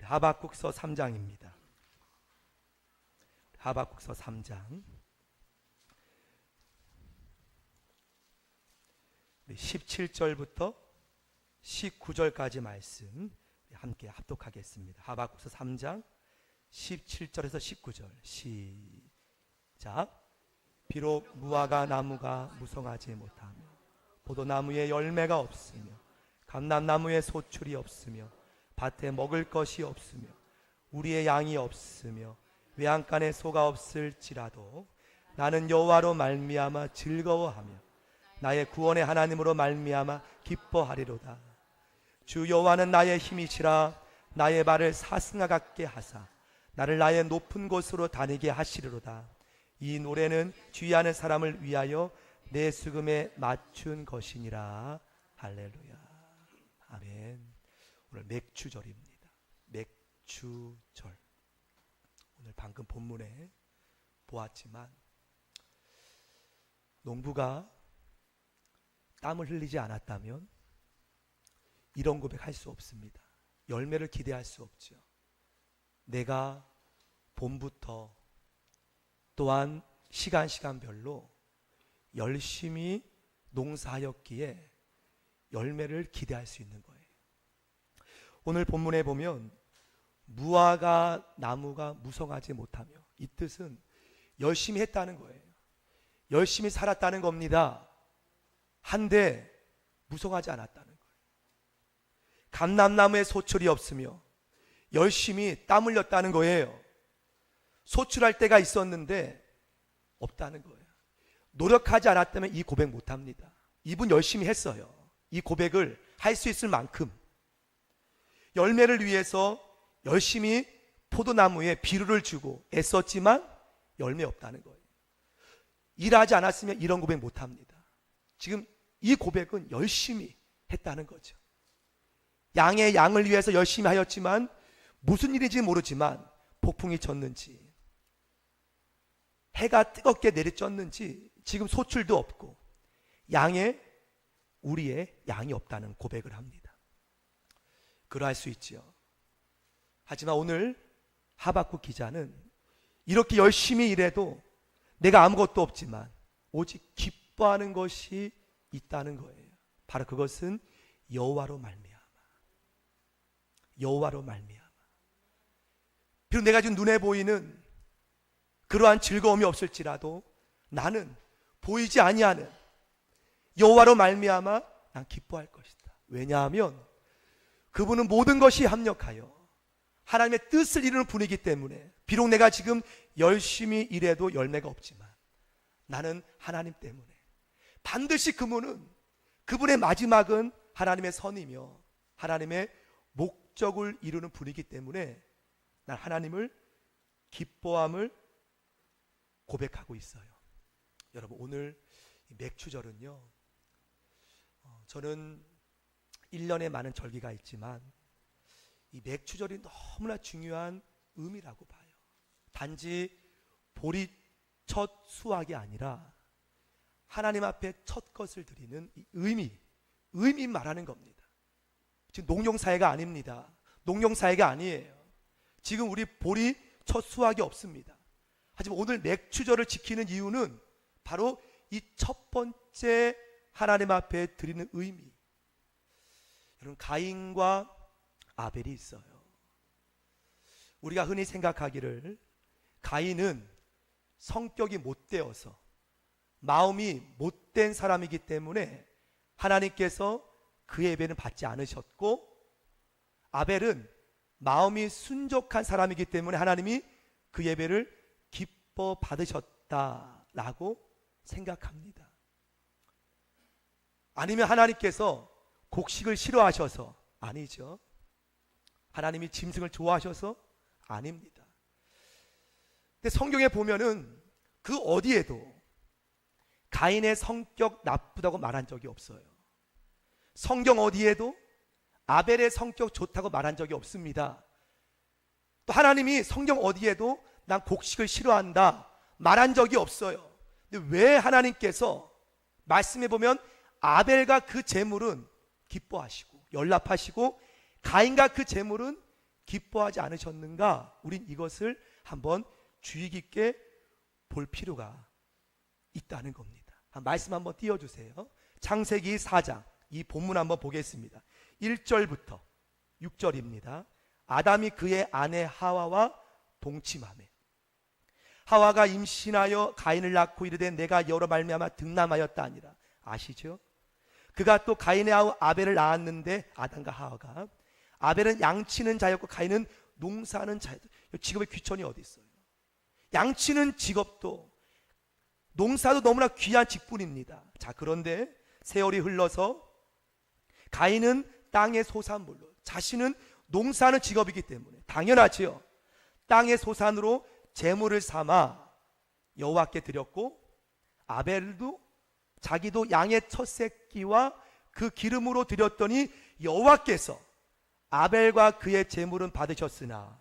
하박국서 3장입니다. 하박국서 3장 17절부터 19절까지 말씀 함께 합독하겠습니다. 하박국서 3장 17절에서 19절 시작. 비록 무화과 나무가 무성하지 못하며 포도나무에 열매가 없으며 감람나무에 소출이 없으며 밭에 먹을 것이 없으며 우리의 양이 없으며 외양간에 소가 없을지라도 나는 여호와로 말미암아 즐거워하며 나의 구원의 하나님으로 말미암아 기뻐하리로다. 주 여호와는 나의 힘이시라. 나의 발을 사슴과 같게 하사 나를 나의 높은 곳으로 다니게 하시리로다. 이 노래는 주의하는 사람을 위하여 내 수금에 맞춘 것이니라. 할렐루야. 아멘. 오늘 맥추절입니다. 맥추절. 오늘 방금 본문에 보았지만 농부가 땀을 흘리지 않았다면 이런 고백할 수 없습니다. 열매를 기대할 수 없죠. 내가 봄부터 또한 시간별로 열심히 농사하였기에 열매를 기대할 수 있는 거예요. 오늘 본문에 보면 무화과 나무가 무성하지 못하며, 이 뜻은 열심히 했다는 거예요. 열심히 살았다는 겁니다. 한데 무성하지 않았다는 거예요. 감람나무에 소출이 없으며 열심히 땀 흘렸다는 거예요. 소출할 때가 있었는데 없다는 거예요. 노력하지 않았다면 이 고백 못합니다. 이분 열심히 했어요. 이 고백을 할 수 있을 만큼 열매를 위해서 열심히 포도나무에 비료를 주고 애썼지만 열매 없다는 거예요. 일하지 않았으면 이런 고백 못합니다. 지금 이 고백은 열심히 했다는 거죠. 양의 양을 위해서 열심히 하였지만 무슨 일인지 모르지만 폭풍이 쳤는지 해가 뜨겁게 내리쬐는지 지금 소출도 없고 우리의 양이 없다는 고백을 합니다. 그러할 수 있지요. 하지만 오늘 하박국 기자는 이렇게 열심히 일해도 내가 아무것도 없지만 오직 기뻐하는 것이 있다는 거예요. 바로 그것은 여호와로 말미암아. 여호와로 말미암아. 비록 내가 지금 눈에 보이는 그러한 즐거움이 없을지라도 나는 보이지 아니하는 여호와로 말미암아 난 기뻐할 것이다. 왜냐하면 그분은 모든 것이 합력하여 하나님의 뜻을 이루는 분이기 때문에 비록 내가 지금 열심히 일해도 열매가 없지만 나는 하나님 때문에 반드시 그분의 마지막은 하나님의 선이며 하나님의 목적을 이루는 분이기 때문에 난 하나님을 기뻐함을 고백하고 있어요. 여러분, 오늘 맥추절은요, 저는 1년에 많은 절기가 있지만 이 맥추절이 너무나 중요한 의미라고 봐요. 단지 보리 첫 수확이 아니라 하나님 앞에 첫 것을 드리는 이 의미 말하는 겁니다. 지금 농용사회가 아닙니다. 농용사회가 아니에요. 지금 우리 보리 첫 수확이 없습니다. 하지만 오늘 맥추절을 지키는 이유는 바로 이 첫 번째 하나님 앞에 드리는 의미. 여러분, 가인과 아벨이 있어요. 우리가 흔히 생각하기를 가인은 성격이 못되어서 마음이 못된 사람이기 때문에 하나님께서 그 예배는 받지 않으셨고, 아벨은 마음이 순종한 사람이기 때문에 하나님이 그 예배를 기뻐 받으셨다라고 생각합니다. 아니면 하나님께서 곡식을 싫어하셔서? 아니죠. 하나님이 짐승을 좋아하셔서? 아닙니다. 근데 성경에 보면은 그 어디에도 가인의 성격 나쁘다고 말한 적이 없어요. 성경 어디에도 아벨의 성격 좋다고 말한 적이 없습니다. 또 하나님이 성경 어디에도 난 곡식을 싫어한다 말한 적이 없어요. 근데 왜 하나님께서 말씀해 보면 아벨과 그 제물은 기뻐하시고 연락하시고 가인과 그 제물은 기뻐하지 않으셨는가? 우린 이것을 한번 주의 깊게 볼 필요가 있다는 겁니다. 말씀 한번 띄워주세요. 창세기 4장 이 본문 한번 보겠습니다. 1절부터 6절입니다. 아담이 그의 아내 하와와 동침하매 하와가 임신하여 가인을 낳고 이르되 내가 여러 말미암아 등남하였다 하니라. 아시죠? 그가 또 가인의 아우 아벨을 낳았는데 아담과 하와가 아벨은 양치는 자였고 가인은 농사하는 자였다. 직업의 귀천이 어디 있어요? 양치는 직업도 농사도 너무나 귀한 직분입니다. 자, 그런데 세월이 흘러서 가인은 땅의 소산물로, 자신은 농사하는 직업이기 때문에 당연하지요. 땅의 소산으로 제물을 삼아 여호와께 드렸고 아벨도 자기도 양의 첫 새끼와 그 기름으로 드렸더니 여호와께서 아벨과 그의 제물은 받으셨으나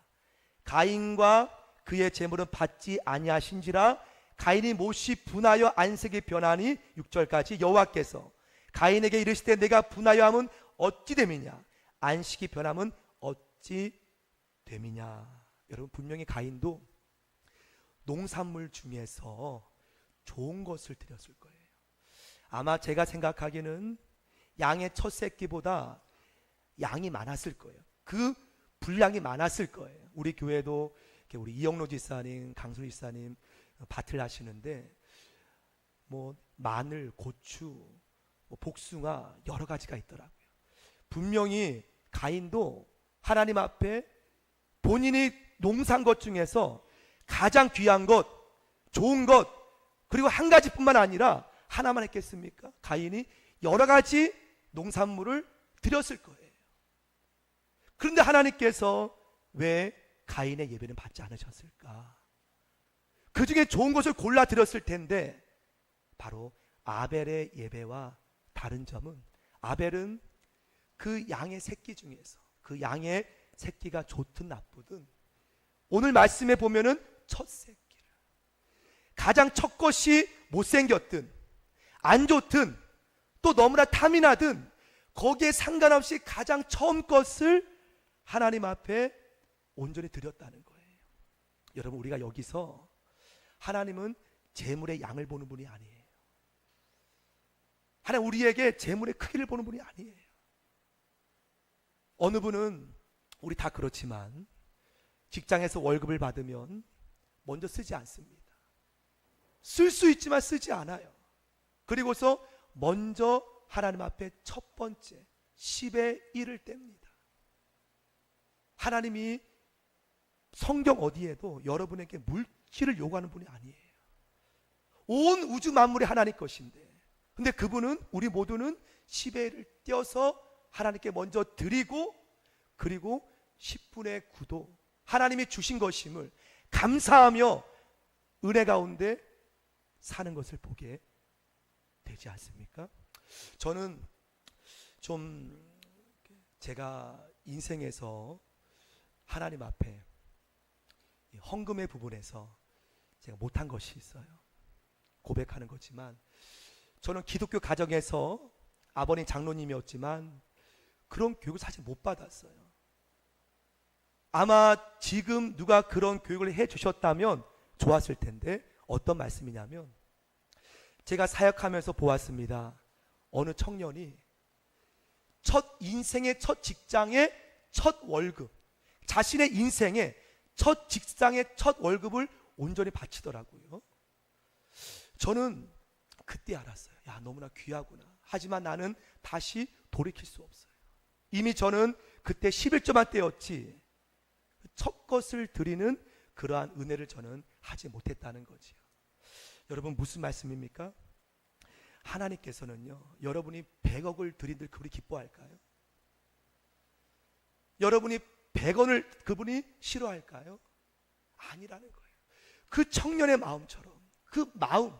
가인과 그의 제물은 받지 아니하신지라. 가인이 못이 분하여 안색이 변하니 6절까지 여호와께서 가인에게 이르시되 내가 분하여 함은 어찌 됨이냐 안식이 변함은 어찌 됨이냐. 여러분, 분명히 가인도 농산물 중에서 좋은 것을 드렸을 거예요. 아마 제가 생각하기에는 양의 첫 새끼보다 양이 많았을 거예요. 그 분량이 많았을 거예요. 우리 교회도 우리 이영로 지사님, 강순 지사님 밭을 하시는데 뭐 마늘, 고추, 복숭아 여러 가지가 있더라고요. 분명히 가인도 하나님 앞에 본인이 농사한 것 중에서 가장 귀한 것, 좋은 것, 그리고 한 가지뿐만 아니라 하나만 했겠습니까? 가인이 여러 가지 농산물을 드렸을 거예요. 그런데 하나님께서 왜 가인의 예배는 받지 않으셨을까? 그 중에 좋은 것을 골라 드렸을 텐데 바로 아벨의 예배와 다른 점은 아벨은 그 양의 새끼 중에서 그 양의 새끼가 좋든 나쁘든 오늘 말씀에 보면은 첫 새끼를 가장 첫 것이 못생겼든 안 좋든 또 너무나 탐이 나든 거기에 상관없이 가장 처음 것을 하나님 앞에 온전히 드렸다는 거예요. 여러분, 우리가 여기서 하나님은 재물의 양을 보는 분이 아니에요. 하나님 우리에게 재물의 크기를 보는 분이 아니에요. 어느 분은 우리 다 그렇지만 직장에서 월급을 받으면 먼저 쓰지 않습니다. 쓸 수 있지만 쓰지 않아요. 그리고서 먼저 하나님 앞에 첫 번째 10의 1을 뗍니다. 하나님이 성경 어디에도 여러분에게 물질을 요구하는 분이 아니에요. 온 우주 만물이 하나님 것인데 근데 그분은 우리 모두는 10의 1을 떼어서 하나님께 먼저 드리고 그리고 10분의 9도 하나님이 주신 것임을 감사하며 은혜 가운데 사는 것을 보게 되지 않습니까? 저는 좀 제가 인생에서 하나님 앞에 헌금의 부분에서 제가 못한 것이 있어요. 고백하는 거지만 저는 기독교 가정에서 아버님 장로님이었지만 그런 교육을 사실 못 받았어요. 아마 지금 누가 그런 교육을 해 주셨다면 좋았을 텐데 어떤 말씀이냐면 제가 사역하면서 보았습니다. 어느 청년이 첫 인생의 첫 직장의 첫 월급, 자신의 인생의 첫 직장의 첫 월급을 온전히 바치더라고요. 저는 그때 알았어요. 야, 너무나 귀하구나. 하지만 나는 다시 돌이킬 수 없어요. 이미 저는 그때 11조만 때였지 첫 것을 드리는 그러한 은혜를 저는 하지 못했다는 거지요. 여러분, 무슨 말씀입니까? 하나님께서는요, 여러분이 100억을 드린들 그분이 기뻐할까요? 여러분이 100원을 그분이 싫어할까요? 아니라는 거예요. 그 청년의 마음처럼 그 마음,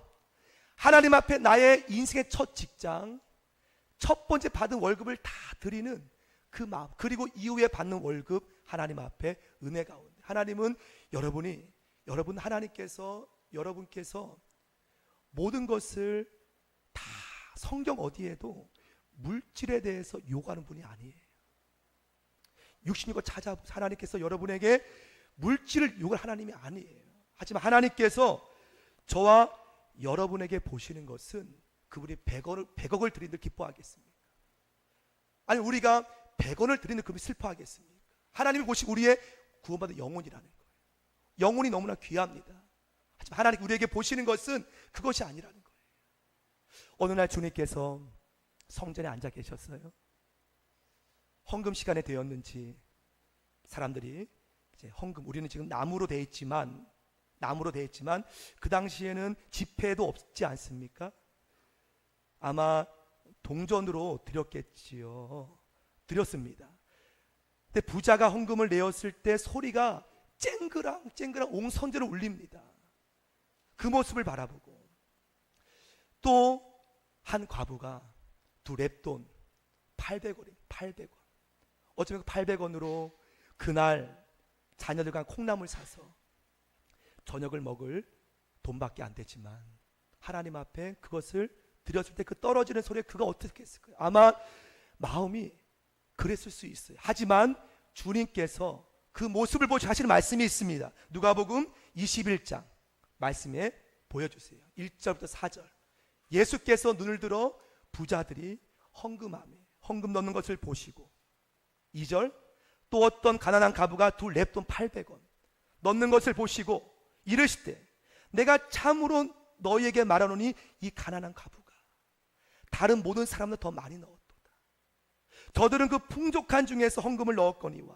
하나님 앞에 나의 인생의 첫 직장, 첫 번째 받은 월급을 다 드리는 그 마음, 그리고 이후에 받는 월급 하나님 앞에 은혜 가운데 하나님은 여러분께서 모든 것을 다 성경 어디에도 물질에 대해서 요구하는 분이 아니에요. 육신이고 찾아보세요. 하나님께서 여러분에게 물질을 요구할 하나님이 아니에요. 하지만 하나님께서 저와 여러분에게 보시는 것은 그분이 100억을 드리는 걸 기뻐하겠습니까? 아니 우리가 100원을 드리는 그분이 슬퍼하겠습니까? 하나님이 보시고 우리의 구원받은 영혼이라는 거예요. 영혼이 너무나 귀합니다. 하지만 하나님 우리에게 보시는 것은 그것이 아니라는 거예요. 어느 날 주님께서 성전에 앉아 계셨어요. 헌금 시간에 되었는지 사람들이 이제 헌금, 우리는 지금 나무로 되어 있지만 그 당시에는 지폐도 없지 않습니까? 아마 동전으로 드렸겠지요. 드렸습니다. 근데 부자가 헌금을 내었을 때 소리가 쨍그랑 온 선전을 울립니다. 그 모습을 바라보고 또 한 과부가 두 랩돈 800원입니다. 800원. 어쩌면 800원으로 그날 자녀들과 콩나물 사서 저녁을 먹을 돈밖에 안 되지만 하나님 앞에 그것을 드렸을 때 그 떨어지는 소리에 그가 어떻게 했을까요? 아마 마음이 그랬을 수 있어요. 하지만 주님께서 그 모습을 보시고 하시는 말씀이 있습니다. 누가복음 21장 말씀에 보여주세요. 1절부터 4절. 예수께서 눈을 들어 부자들이 헌금 넣는 것을 보시고 2절 또 어떤 가난한 가부가 두 랩돈 800원 넣는 것을 보시고 이르시되 내가 참으로 너희에게 말하노니 이 가난한 가부가 다른 모든 사람보다 더 많이 넣었도다. 저들은 그 풍족한 중에서 헌금을 넣었거니와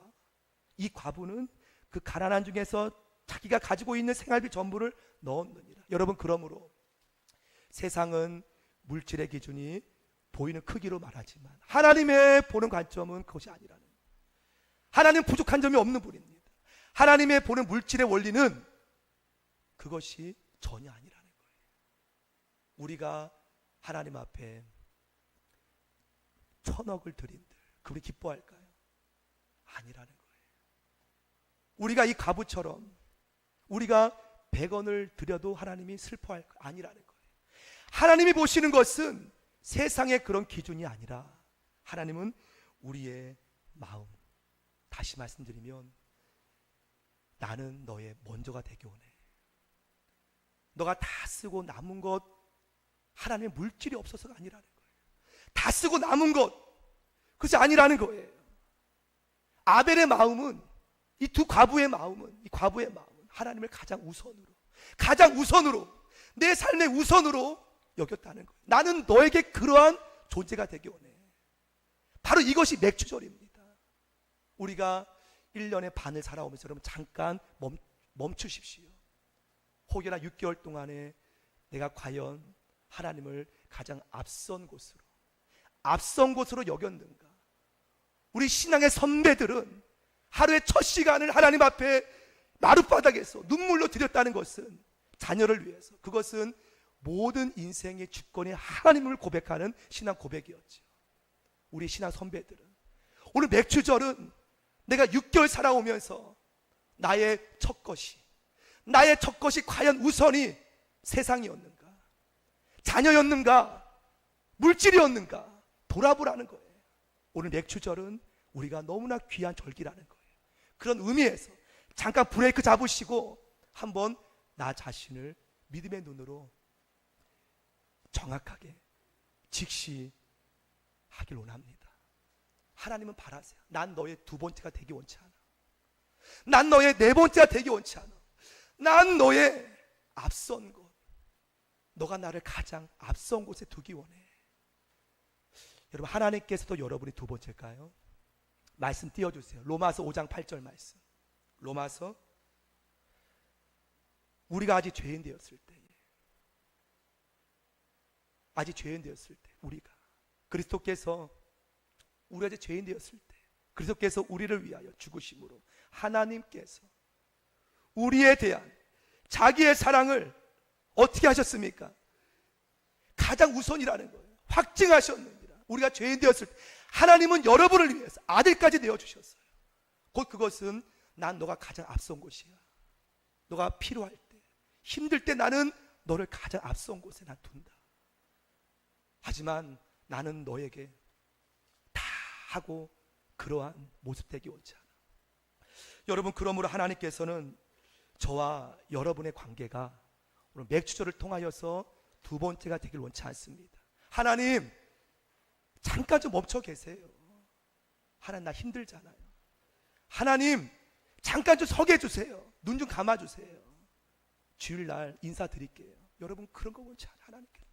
이 과부는 그 가난한 중에서 자기가 가지고 있는 생활비 전부를 넣었느니라. 여러분, 그러므로 세상은 물질의 기준이 보이는 크기로 말하지만 하나님의 보는 관점은 그것이 아니라는 거예요. 하나님은 부족한 점이 없는 분입니다. 하나님의 보는 물질의 원리는 그것이 전혀 아니라는 거예요. 우리가 하나님 앞에 1000억을 드린들 그분이 기뻐할까요? 아니라는 거예요. 우리가 이 가부처럼 우리가 100원을 드려도 하나님이 슬퍼할까? 아니라는 거예요. 하나님이 보시는 것은 세상의 그런 기준이 아니라 하나님은 우리의 마음. 다시 말씀드리면 나는 너의 먼저가 되게 오네. 너가 다 쓰고 남은 것, 하나님의 물질이 없어서가 아니라는 거예요. 다 쓰고 남은 것, 그것이 아니라는 거예요. 아벨의 마음은, 이 두 과부의 마음은, 하나님을 가장 우선으로 내 삶의 우선으로 여겼다는 거예요. 나는 너에게 그러한 존재가 되게 오네. 바로 이것이 맥주절입니다. 우리가 1년의 반을 살아오면서 여러분 잠깐 멈추십시오. 혹여나 6개월 동안에 내가 과연 하나님을 가장 앞선 곳으로 여겼는가? 우리 신앙의 선배들은 하루의 첫 시간을 하나님 앞에 마룻바닥에서 눈물로 드렸다는 것은 자녀를 위해서, 그것은 모든 인생의 주권이 하나님을 고백하는 신앙 고백이었죠. 우리 신앙 선배들은 오늘 맥주절은 내가 6개월 살아오면서 나의 첫 것이 과연 우선이 세상이었는가, 자녀였는가, 물질이었는가 돌아보라는 거예요. 오늘 맥주절은 우리가 너무나 귀한 절기라는 거예요. 그런 의미에서 잠깐 브레이크 잡으시고 한번 나 자신을 믿음의 눈으로 정확하게 직시하길 원합니다. 하나님은 바라세요. 난 너의 두 번째가 되기 원치 않아. 난 너의 네 번째가 되기 원치 않아. 난 너의 앞선 곳, 너가 나를 가장 앞선 곳에 두기 원해. 여러분, 하나님께서도 여러분이 두 번째일까요? 말씀 띄워주세요. 로마서 5장 8절 말씀. 로마서, 우리가 아직 죄인 되었을 때, 우리가 그리스도께서, 우리가 이제 죄인 되었을 때 그리스도께서 우리를 위하여 죽으심으로 하나님께서 우리에 대한 자기의 사랑을 어떻게 하셨습니까? 가장 우선이라는 거예요. 확증하셨느니라. 우리가 죄인 되었을 때 하나님은 여러분을 위해서 아들까지 내어주셨어요. 곧 그것은 난 너가 가장 앞선 곳이야. 너가 필요할 때, 힘들 때 나는 너를 가장 앞선 곳에 난 둔다. 하지만 나는 너에게 다 하고 그러한 모습 되기 원치 않아요. 여러분, 그러므로 하나님께서는 저와 여러분의 관계가 오늘 맥주절을 통하여서 두 번째가 되길 원치 않습니다. 하나님, 잠깐 좀 멈춰 계세요. 하나님, 나 힘들잖아요. 하나님, 잠깐 좀 서게 해주세요. 눈 좀 감아주세요. 주일날 인사드릴게요. 여러분, 그런 거 원치 않아요. 하나님께.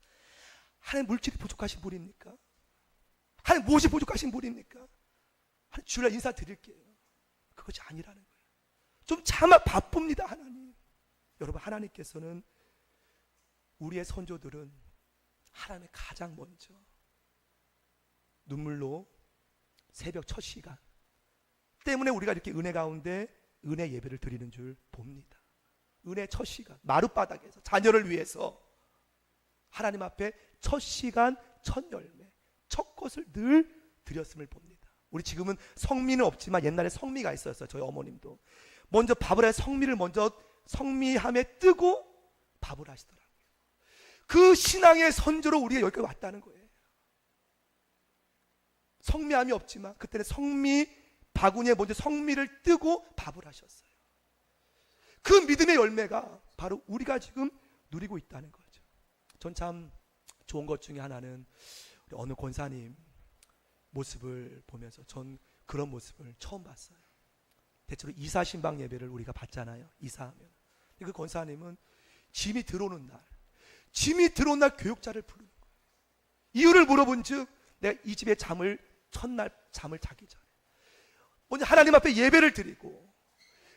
하나님, 물질이 부족하신 분입니까? 하나님, 무엇이 부족하신 분입니까? 하나님, 주일날 인사드릴게요. 그것이 아니라는 거예요. 좀 참아, 바쁩니다. 하나님. 여러분, 하나님께서는 우리의 선조들은 하나님의 가장 먼저 눈물로 새벽 첫 시간 때문에 우리가 이렇게 은혜 가운데 은혜 예배를 드리는 줄 봅니다. 은혜 첫 시간, 마룻바닥에서 자녀를 위해서 하나님 앞에 첫 시간, 첫 열매, 첫 것을 늘 드렸음을 봅니다. 우리 지금은 성미는 없지만 옛날에 성미가 있었어요. 저희 어머님도 먼저 밥을 해 성미를 먼저 성미함에 뜨고 밥을 하시더라고요. 그 신앙의 선조로 우리가 여기까지 왔다는 거예요. 성미함이 없지만 그때는 성미 바구니에 먼저 성미를 뜨고 밥을 하셨어요. 그 믿음의 열매가 바로 우리가 지금 누리고 있다는 거죠. 전 참 좋은 것 중에 하나는 우리 어느 권사님 모습을 보면서 전 그런 모습을 처음 봤어요. 대체로 이사 신방 예배를 우리가 받잖아요. 이사하면. 그 권사님은 짐이 들어오는 날 교육자를 부르는 거예요. 이유를 물어본 즉 내가 이 집에 첫날 잠을 자기 전에 먼저 하나님 앞에 예배를 드리고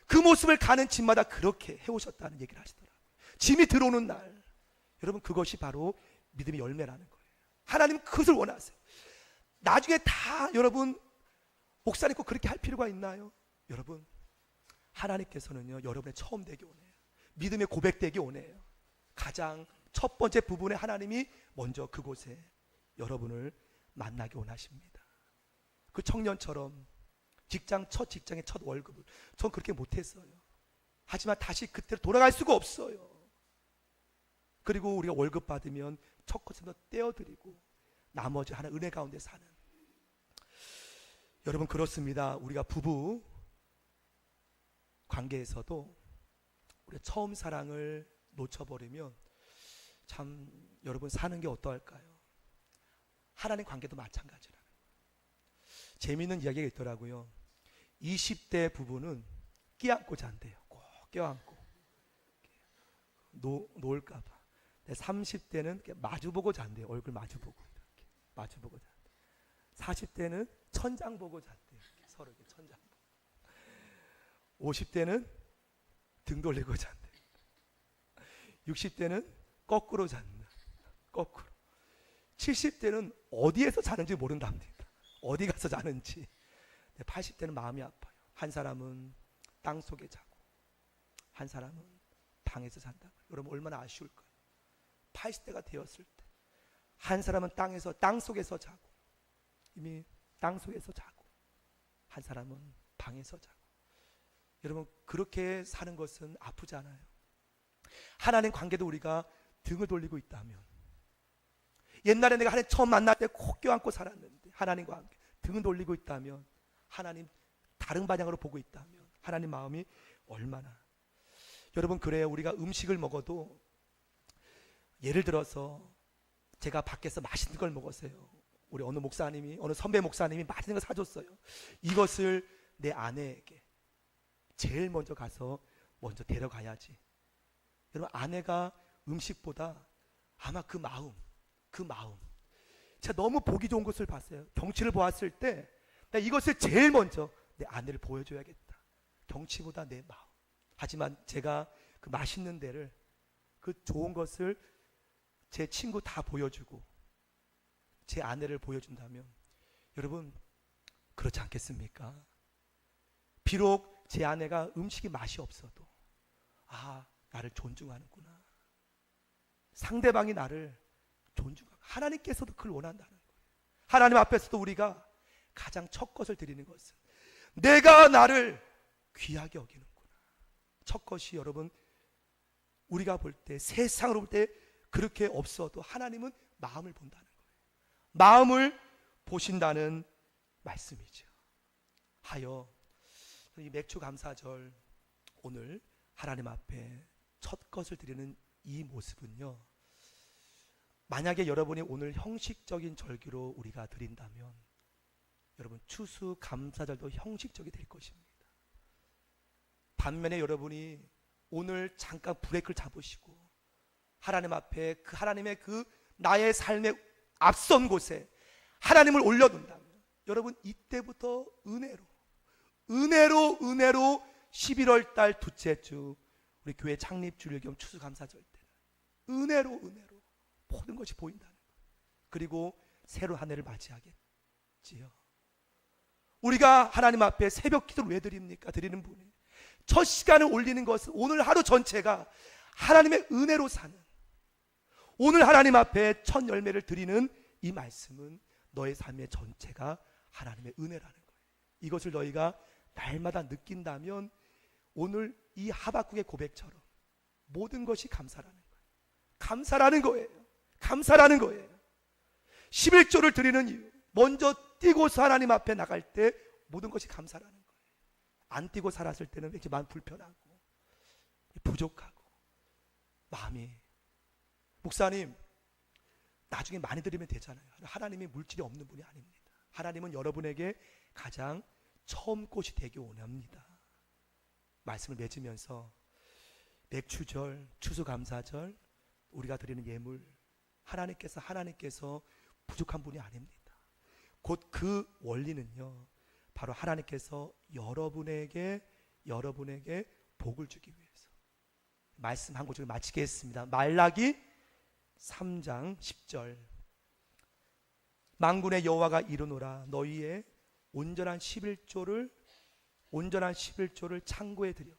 그 모습을 가는 집마다 그렇게 해오셨다는 얘기를 하시더라고요. 짐이 들어오는 날, 여러분, 그것이 바로 믿음의 열매라는 거예요. 하나님은 그것을 원하세요. 나중에 다 여러분 목사님 꼭 그렇게 할 필요가 있나요? 여러분, 하나님께서는요 여러분의 처음 되기 원해요. 믿음의 고백 되기 원해요. 가장 첫 번째 부분에 하나님이 먼저 그곳에 여러분을 만나기 원하십니다. 그 청년처럼 첫 직장의 첫 월급을 전 그렇게 못했어요. 하지만 다시 그때로 돌아갈 수가 없어요. 그리고 우리가 월급 받으면 첫 것부터 떼어드리고 나머지 하나 은혜 가운데 사는, 여러분, 그렇습니다. 우리가 부부 관계에서도 우리가 처음 사랑을 놓쳐버리면 참 여러분 사는 게 어떠할까요? 하나님 관계도 마찬가지라는 거예요. 재미있는 이야기가 있더라고요. 20대 부부는 끼안고 잔대요. 꼭 껴안고 놓을까봐. 30대는 마주보고 잔대요. 얼굴 마주보고 이렇게 마주보고 잔대. 40대는 천장 보고 잔대요. 서로 이렇게 천장 보고. 50대는 등 돌리고 잔대요. 60대는 거꾸로 잔다. 거꾸로. 70대는 어디에서 자는지 모른답니다. 어디 가서 자는지. 80대는 마음이 아파요. 한 사람은 땅 속에 자고 한 사람은 방에서 잔다고. 여러분, 얼마나 아쉬울까요? 80대가 되었을 때 한 사람은 땅 속에서 자고 이미 땅 속에서 자고 한 사람은 방에서 자고. 여러분, 그렇게 사는 것은 아프잖아요. 하나님 관계도 우리가 등을 돌리고 있다면, 옛날에 내가 하나님 처음 만날 때 꼭 껴안고 살았는데 하나님과 함께 등을 돌리고 있다면, 하나님 다른 방향으로 보고 있다면 하나님 마음이 얼마나. 여러분, 그래요. 우리가 음식을 먹어도, 예를 들어서 제가 밖에서 맛있는 걸 먹었어요. 우리 어느 선배 목사님이 맛있는 걸 사줬어요. 이것을 내 아내에게 제일 먼저 가서 먼저 데려가야지. 여러분, 아내가 음식보다 아마 그 마음, 제가 너무 보기 좋은 것을 봤어요. 경치를 보았을 때 나 이것을 제일 먼저 내 아내를 보여줘야겠다. 경치보다 내 마음. 하지만 제가 그 맛있는 데를, 그 좋은 것을 제 친구 다 보여주고 제 아내를 보여준다면, 여러분, 그렇지 않겠습니까? 비록 제 아내가 음식이 맛이 없어도 나를 존중하는구나. 상대방이 나를 존중하고, 하나님께서도 그걸 원한다는 거예요. 하나님 앞에서도 우리가 가장 첫 것을 드리는 것은 내가 나를 귀하게 여기는구나. 첫 것이, 여러분, 우리가 볼 때, 세상으로 볼 때 그렇게 없어도 하나님은 마음을 본다는 거예요. 마음을 보신다는 말씀이죠. 하여 이 맥주 감사절 오늘 하나님 앞에 첫 것을 드리는 이 모습은요, 만약에 여러분이 오늘 형식적인 절기로 우리가 드린다면 여러분 추수 감사절도 형식적이 될 것입니다. 반면에 여러분이 오늘 잠깐 브레이크를 잡으시고 하나님 앞에 그 하나님의 그 나의 삶의 앞선 곳에 하나님을 올려둔다면 여러분 이때부터 은혜로 11월 달 둘째 주 우리 교회 창립 주일 겸 추수 감사절 때는 은혜로 모든 것이 보인다는 거예요. 그리고 새로운 한 해를 맞이하겠지요. 우리가 하나님 앞에 새벽 기도를 왜 드립니까? 드리는 분이 첫 시간을 올리는 것은 오늘 하루 전체가 하나님의 은혜로 사는, 오늘 하나님 앞에 첫 열매를 드리는 이 말씀은 너의 삶의 전체가 하나님의 은혜라는 거예요. 이것을 너희가 날마다 느낀다면 오늘 이 하박국의 고백처럼 모든 것이 감사라는 거예요. 감사라는 거예요. 11조를 드리는 이유, 먼저 뛰고서 하나님 앞에 나갈 때 모든 것이 감사라는 거예요. 안 뛰고 살았을 때는 왠지 마음 불편하고 부족하고 마음이, 목사님 나중에 많이 드리면 되잖아요. 하나님이 물질이 없는 분이 아닙니다. 하나님은 여러분에게 가장 처음 꽃이 되기 원합니다. 말씀을 맺으면서 맥주절, 추수감사절 우리가 드리는 예물, 하나님께서 부족한 분이 아닙니다. 곧 그 원리는요, 바로 하나님께서 여러분에게 복을 주기 위해서. 말씀 한 구절 마치겠습니다. 말라기 3장 10절. 만군의 여호와가 이르노라, 너희의 온전한 11조를 창고에 드려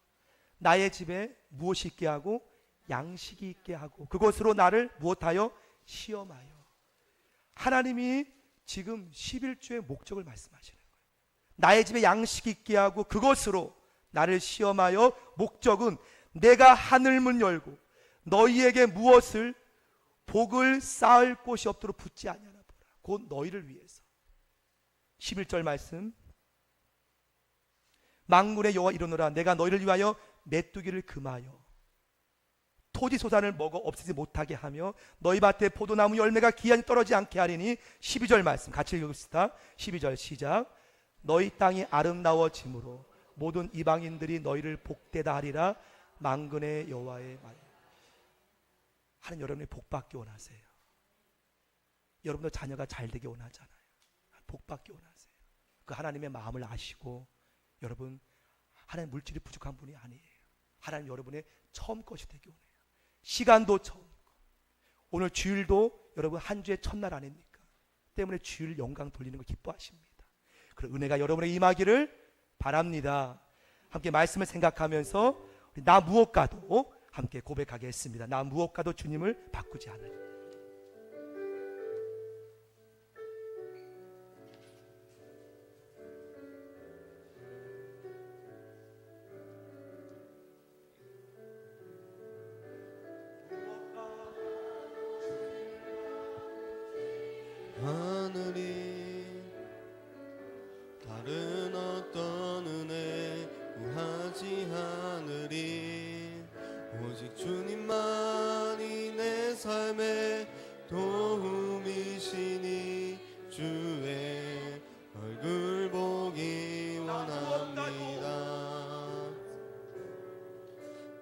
나의 집에 무엇이 있게 하고 양식이 있게 하고 그것으로 나를 무엇하여 시험하여. 하나님이 지금 11조의 목적을 말씀하시는 거예요. 나의 집에 양식이 있게 하고 그것으로 나를 시험하여, 목적은 내가 하늘문 열고 너희에게 무엇을 복을 쌓을 곳이 없도록 붙지 아니하나 보라. 곧 너희를 위해서. 11절 말씀, 만군의 여호와 이르노라, 내가 너희를 위하여 메뚜기를 금하여 토지 소산을 먹어 없애지 못하게 하며 너희 밭에 포도나무 열매가 기한이 떨어지지 않게 하리니. 12절 말씀 같이 읽읍시다. 12절 시작. 너희 땅이 아름다워짐으로 모든 이방인들이 너희를 복되다 하리라. 만군의 여호와의 말. 하나님 여러분이 복받기 원하세요. 여러분도 자녀가 잘 되기 원하잖아요. 복받기 원하세요. 그 하나님의 마음을 아시고, 여러분 하나님 물질이 부족한 분이 아니에요. 하나님 여러분의 처음 것이 되기 원해요. 시간도 처음, 오늘 주일도 여러분 한 주의 첫날 아닙니까? 때문에 주일 영광 돌리는 거 기뻐하십니다. 그런 은혜가 여러분의 임하기를 바랍니다. 함께 말씀을 생각하면서 우리 나 무엇과도 함께 고백하겠습니다. 나 무엇과도 주님을 바꾸지 않으리. 하늘이 다른 어떤 은혜 구하지 않으리. 오직 주님만이 내 삶의 도움이시니 주의 얼굴 보기 원합니다.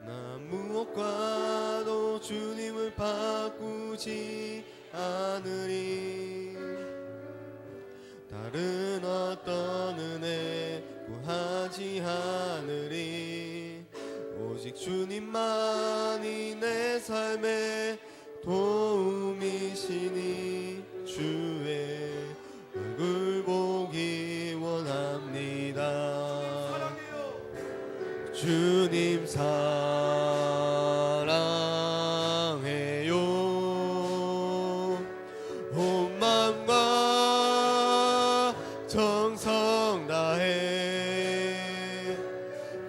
나 무엇과도 주님을 바꾸지 않으리. 다른 어떤 은혜 구하지 않으리. 오직 주님만이 내 삶의 도움이시니 주의 얼굴 보기 원합니다. 주님 사랑해요. 온 마음과 정성 다해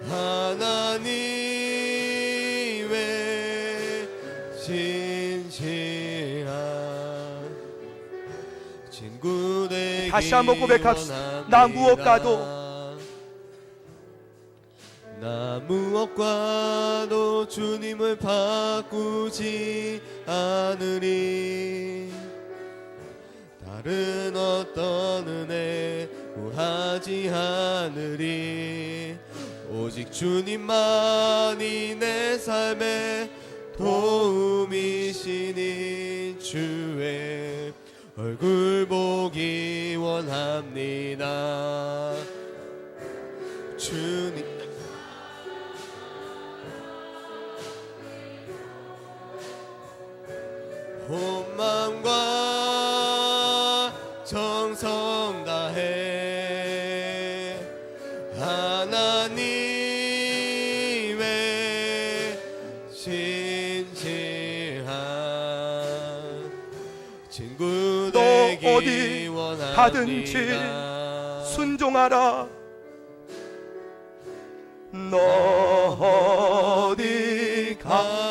하나님의 진실한 친구 되기 다시 한번 고백합시다. 나 무엇과도 나 무엇과도 주님을 바꾸지 않으리. 다른 어떤 은혜 구하지 않으리. 오직 주님만이 내 삶의 도움이시니 주의 얼굴 보기 원합니다. 주님 온 마음과 정성 다해 하나님의 진실한 친구 너 되기 어디 가든지 원합니다. 순종하라. 너 어디 가든지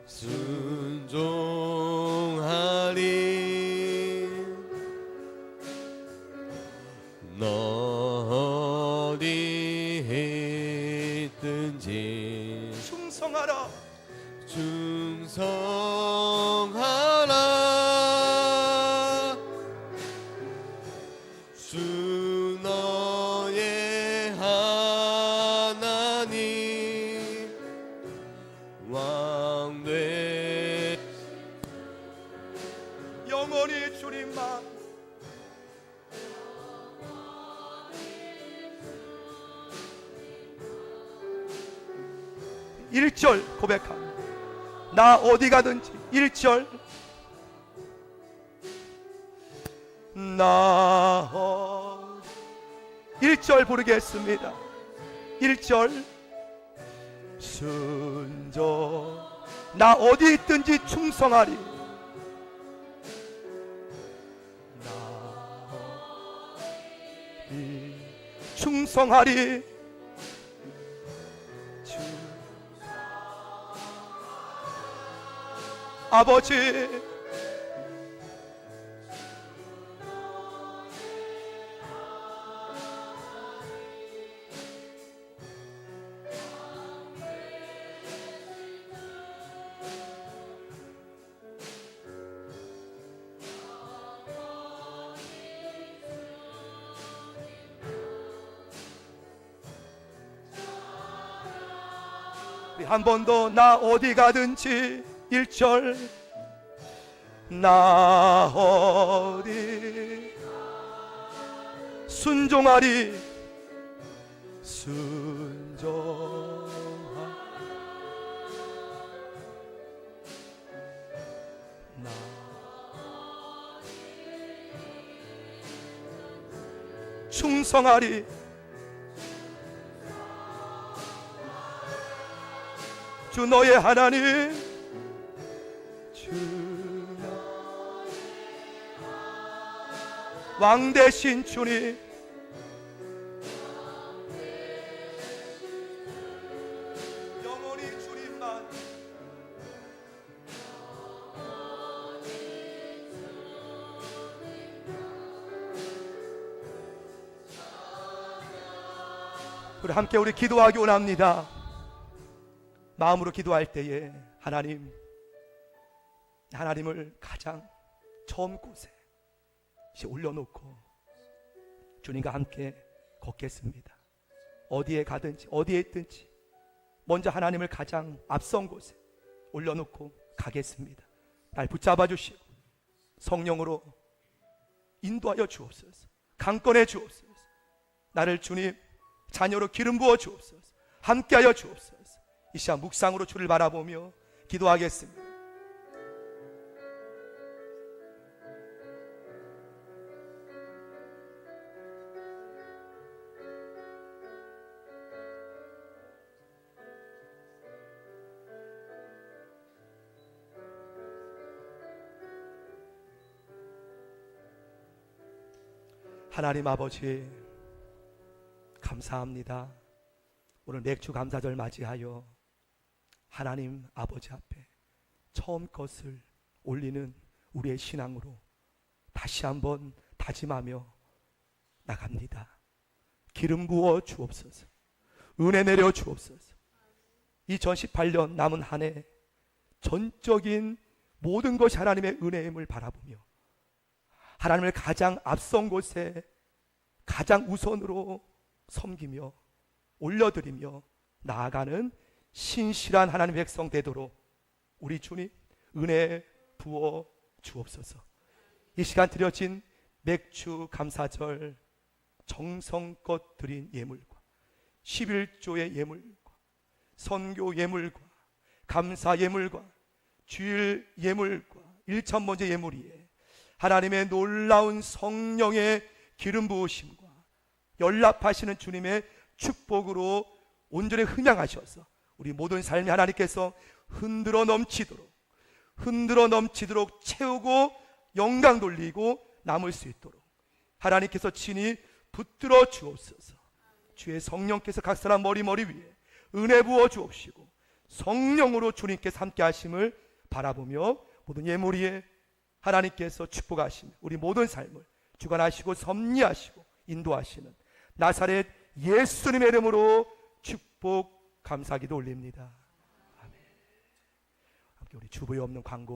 순종하리. 너 어디 있든지 충성하라. 충성하라. 주 너의 하나님 왕되 영원히 주님만. 일절 고백합니다. 나 어디 가든지. 1절 나 1절 부르겠습니다. 1절 순종. 나 어디 있든지 충성하리. 나 어디 충성하리. 아버지 우리 한 번 더. 나 어디 가든지. 1절 나 어디 순종하리. 순종하리. 나 충성하리. 주 너의 하나님 주 왕 대신 주님 영원히 주님만. 우리 함께 우리 기도하기 원합니다. 마음으로 기도할 때에 하나님을 가장 처음 곳에 올려놓고 주님과 함께 걷겠습니다. 어디에 가든지 어디에 있든지 먼저 하나님을 가장 앞선 곳에 올려놓고 가겠습니다. 날 붙잡아 주시고 성령으로 인도하여 주옵소서. 강권해 주옵소서. 나를 주님 자녀로 기름 부어 주옵소서. 함께하여 주옵소서. 이 시간 묵상으로 주를 바라보며 기도하겠습니다. 하나님 아버지 감사합니다. 오늘 맥주 감사절 맞이하여 하나님 아버지 앞에 처음 것을 올리는 우리의 신앙으로 다시 한번 다짐하며 나갑니다. 기름 부어 주옵소서. 은혜 내려 주옵소서. 2018년 남은 한 해 전적인 모든 것이 하나님의 은혜임을 바라보며 하나님을 가장 앞선 곳에 가장 우선으로 섬기며 올려드리며 나아가는 신실한 하나님의 백성 되도록 우리 주님 은혜 부어 주옵소서. 이 시간 드려진 맥주 감사절 정성껏 드린 예물과 11조의 예물과 선교 예물과 감사 예물과 주일 예물과 일천번째 예물 위에 하나님의 놀라운 성령의 기름 부으심과 연락하시는 주님의 축복으로 온전히 흥양하셔서 우리 모든 삶이 하나님께서 흔들어 넘치도록 채우고 영광 돌리고 남을 수 있도록 하나님께서 친히 붙들어 주옵소서. 주의 성령께서 각 사람 머리 위에 은혜 부어 주옵시고 성령으로 주님께서 함께 하심을 바라보며 모든 예물 위에 하나님께서 축복하시며 우리 모든 삶을 주관하시고 섭리하시고 인도하시는 나사렛 예수님의 이름으로 축복 감사기도 올립니다. 아멘. 함께 우리 주부에 없는 광고